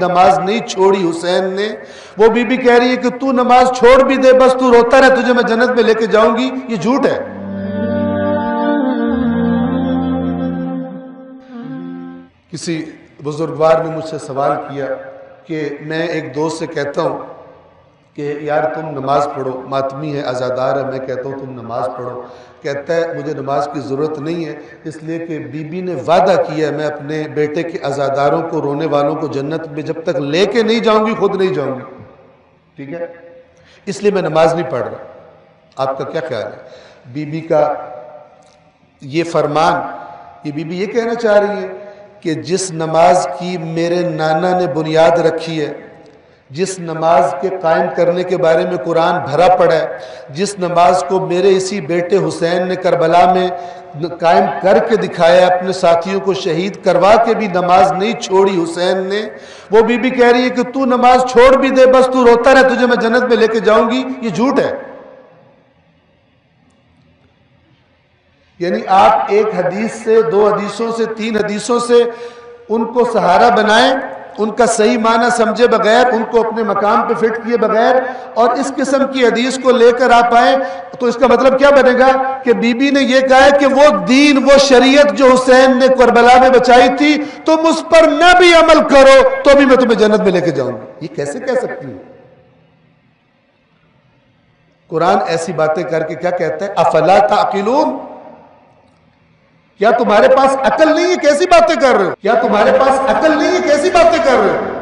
نماز نہیں چھوڑی حسین نے. وہ بی بی کہہ رہی ہے کہ تو نماز چھوڑ بھی دے بس تو روتا رہے, تجھے میں جنت میں لے کے جاؤں گی. یہ جھوٹ ہے. کسی بزرگوار نے مجھ سے سوال کیا کہ میں ایک دوست سے کہتا ہوں کہ یار تم نماز پڑھو, ماتمی ہے, عزادار ہے, میں کہتا ہوں تم نماز پڑھو. کہتا ہے مجھے نماز کی ضرورت نہیں ہے, اس لیے کہ بی بی نے وعدہ کیا ہے میں اپنے بیٹے کے عزاداروں کو, رونے والوں کو جنت میں جب تک لے کے نہیں جاؤں گی خود نہیں جاؤں گی. ٹھیک ہے, اس لیے میں نماز نہیں پڑھ رہا. آپ کا کیا خیال ہے؟ بی بی کا یہ فرمان, یہ بی بی یہ کہنا چاہ رہی ہے کہ جس نماز کی میرے نانا نے بنیاد رکھی ہے, جس نماز کے قائم کرنے کے بارے میں قرآن بھرا پڑا ہے, جس نماز کو میرے اسی بیٹے حسین نے کربلا میں قائم کر کے دکھایا, اپنے ساتھیوں کو شہید کروا کے بھی نماز نہیں چھوڑی حسین نے, وہ بی بی کہہ رہی ہے کہ تو نماز چھوڑ بھی دے بس تو روتا رہے, تجھے میں جنت میں لے کے جاؤں گی. یہ جھوٹ ہے. یعنی آپ ایک حدیث سے, دو حدیثوں سے, تین حدیثوں سے ان کو سہارا بنائیں, ان کا صحیح معنی سمجھے بغیر, ان کو اپنے مقام پہ فٹ کیے بغیر, اور اس قسم کی حدیث کو لے کر آپ آئیں, تو اس کا مطلب کیا بنے گا کہ بی بی نے یہ کہا ہے کہ وہ دین, وہ شریعت جو حسین نے کربلا میں بچائی تھی تم اس پر نہ بھی عمل کرو تو بھی میں تمہیں جنت میں لے کے جاؤں گی. یہ کیسے کہہ سکتی ہوں؟ قرآن ایسی باتیں کر کے کیا کہتا ہے؟ افلا تعقلون, کیا تمہارے پاس عقل نہیں ہے, کیسی باتیں کر رہے ہو؟ کیا تمہارے پاس عقل نہیں ہے, کیسی باتیں کر رہے ہو؟